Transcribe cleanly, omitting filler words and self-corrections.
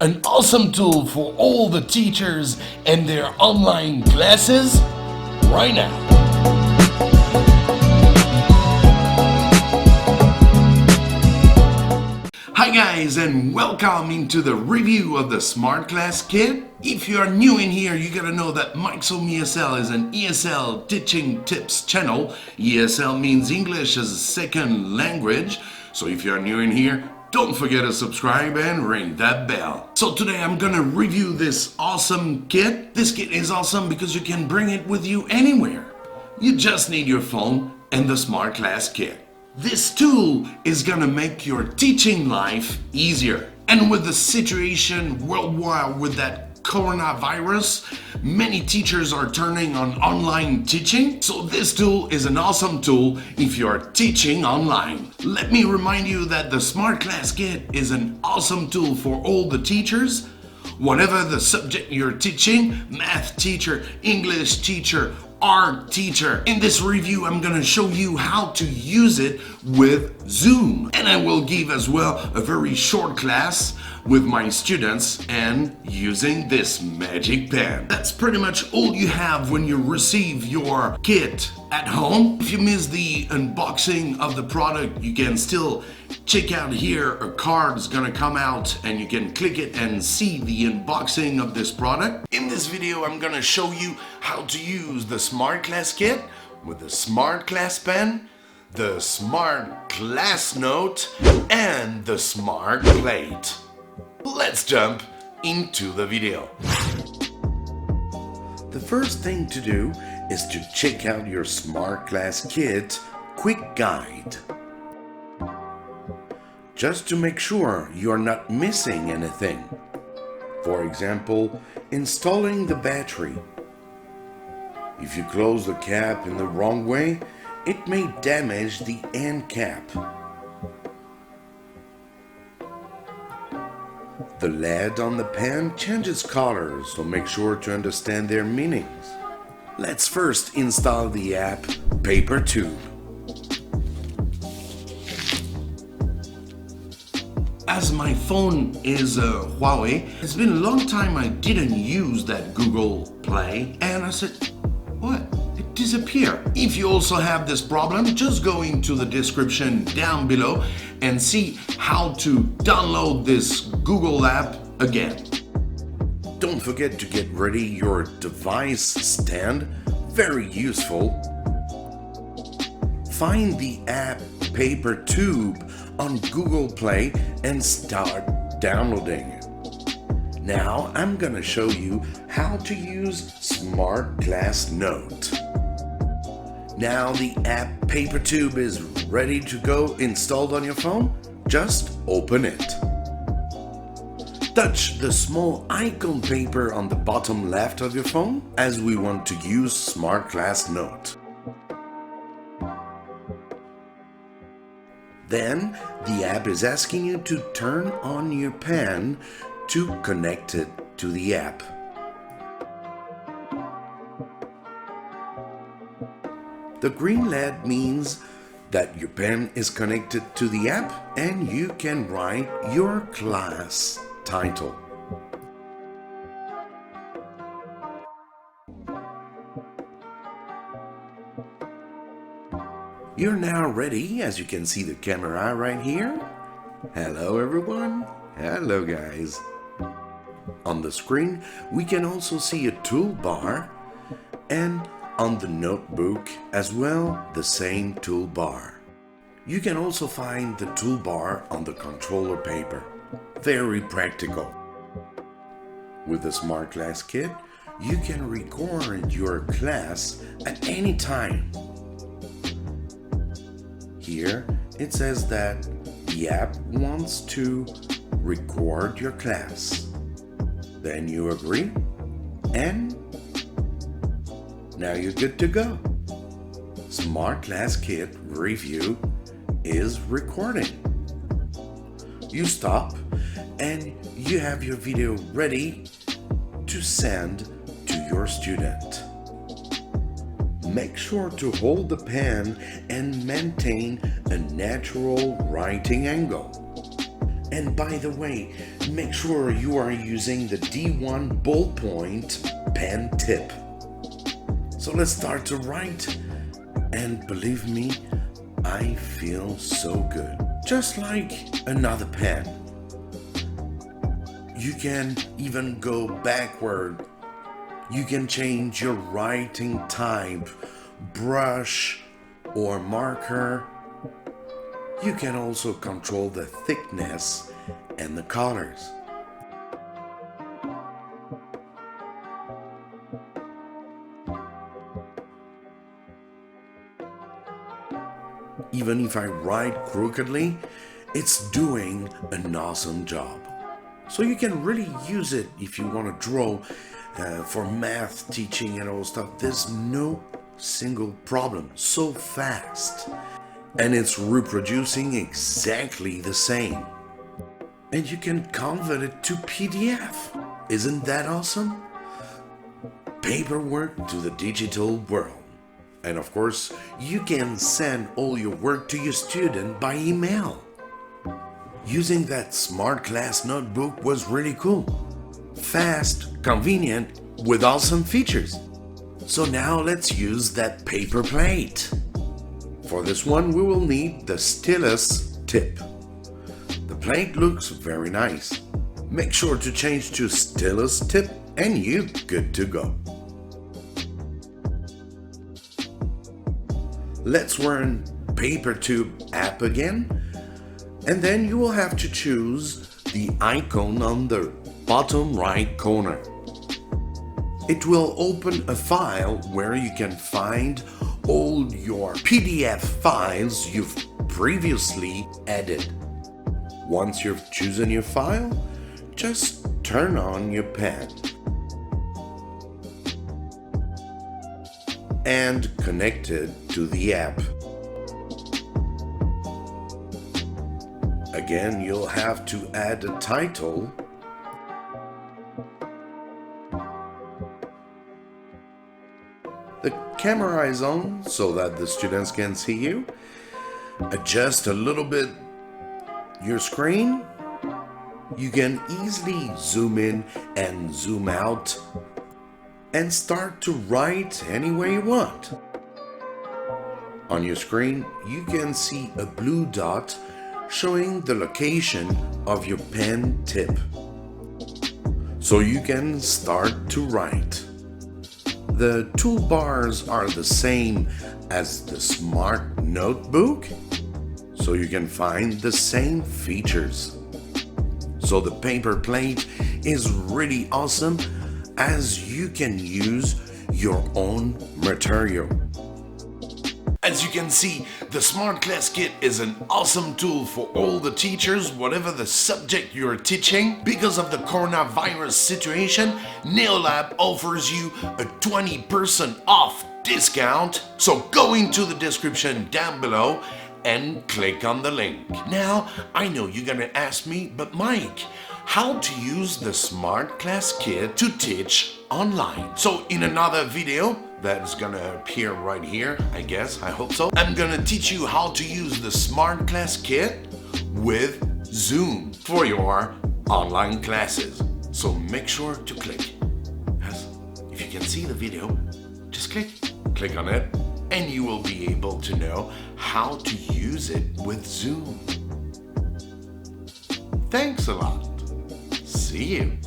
an awesome tool for all the teachers and their online classes right now. Hi guys, and welcome into the review of the Smart Class Kit. If you are new in here, you gotta know that Mikeshomeesl is an ESL teaching tips channel. ESL means English as a second language. So if you are new in here, don't forget to subscribe and ring that bell. So today I'm gonna review this awesome kit. This kit is awesome because you can bring it with you anywhere. You just need your phone and the Smart Class Kit. This tool is gonna make your teaching life easier. And with the situation worldwide with that coronavirus, many teachers are turning on online teaching. So this tool is an awesome tool if you are teaching online. Let me remind you that the Smart Class Kit is an awesome tool for all the teachers. Whatever the subject you're teaching, math teacher, English teacher, art teacher. In this review, I'm gonna show you how to use it with Zoom. And I will give as well a very short class with my students and using this magic pen. That's pretty much all you have when you receive your kit at home. If you miss the unboxing of the product, you can still check out here. A card is gonna come out and you can click it and see the unboxing of this product. In this video, I'm gonna show you how to use the Smart Class Kit with the Smart Class Pen, the Smart Class Note, and the Smart Plate. Let's jump into the video. The first thing to do is to check out your Smart Class Kit quick guide. Just to make sure you're not missing anything. For example, installing the battery. If you close the cap in the wrong way, it may damage the end cap. The lead on the pen changes colors, so make sure to understand their meanings. Let's first install the app Paper Tube. As my phone is a Huawei, it's been a long time I didn't use that Google Play, and I said, what? It disappeared. If you also have this problem, just go into the description down below and see how to download this Google app again. Don't forget to get ready your device stand, very useful. Find the app Paper Tube on Google Play and start downloading it. Now I'm gonna show you how to use Smart Class Note. Now the app Paper Tube is ready to go installed on your phone. Just open it. Touch the small icon paper on the bottom left of your phone as we want to use Smart Class Note. Then the app is asking you to turn on your pen to connect it to the app. The green LED means that your pen is connected to the app and you can write your class title. You're now ready, as you can see the camera right here. Hello everyone. Hello guys. On the screen, we can also see a toolbar, and on the notebook as well, the same toolbar. You can also find the toolbar on the controller paper. Very practical. With the Smart Class Kit, you can record your class at any time. Here, it says that the app wants to record your class. Then you agree, and now you're good to go. Smart Class Kit review is recording. You stop and you have your video ready to send to your student. Make sure to hold the pen and maintain a natural writing angle. And by the way, make sure you are using the D1 ballpoint pen tip. So let's start to write, and believe me, I feel so good. Just like another pen. You can even go backward. You can change your writing type, brush or marker. You can also control the thickness and the colors. Even if I write crookedly, it's doing an awesome job. So you can really use it if you want to draw for math teaching and all stuff. There's no single problem. So fast. And it's reproducing exactly the same. And you can convert it to PDF. Isn't that awesome? Paperwork to the digital world. And of course, you can send all your work to your student by email. Using that Smart Class notebook was really cool. Fast, convenient, with awesome features. So now let's use that paper plate. For this one, we will need the stylus tip. The plate looks very nice. Make sure to change to stylus tip and you're good to go. Let's run paper tube app again, and then you will have to choose the icon on the bottom right corner. It will open a file where you can find all your PDF files you've previously added. Once you've chosen your file, just turn on your pen and connect it to the app. Again, you'll have to add a title. The camera is on so that the students can see you. Adjust a little bit your screen. You can easily zoom in and zoom out and start to write any way you want. On your screen, you can see a blue dot showing the location of your pen tip. So you can start to write. The toolbars are the same as the Smart Notebook, so you can find the same features. So the paper plate is really awesome as you can use your own material. As you can see, the Smart Class Kit is an awesome tool for all the teachers, whatever the subject you're teaching. Because of the coronavirus situation, NeoLab offers you a 20% off discount. So go into the description down below and click on the link. Now, I know you're gonna ask me, but Mike, how to use the Smart Class Kit to teach online. So in another video that's gonna appear right here, I guess, I hope so, I'm gonna teach you how to use the Smart Class Kit with Zoom for your online classes. So make sure to click. As if you can see the video, just click on it, and you will be able to know how to use it with Zoom. Thanks a lot. See you.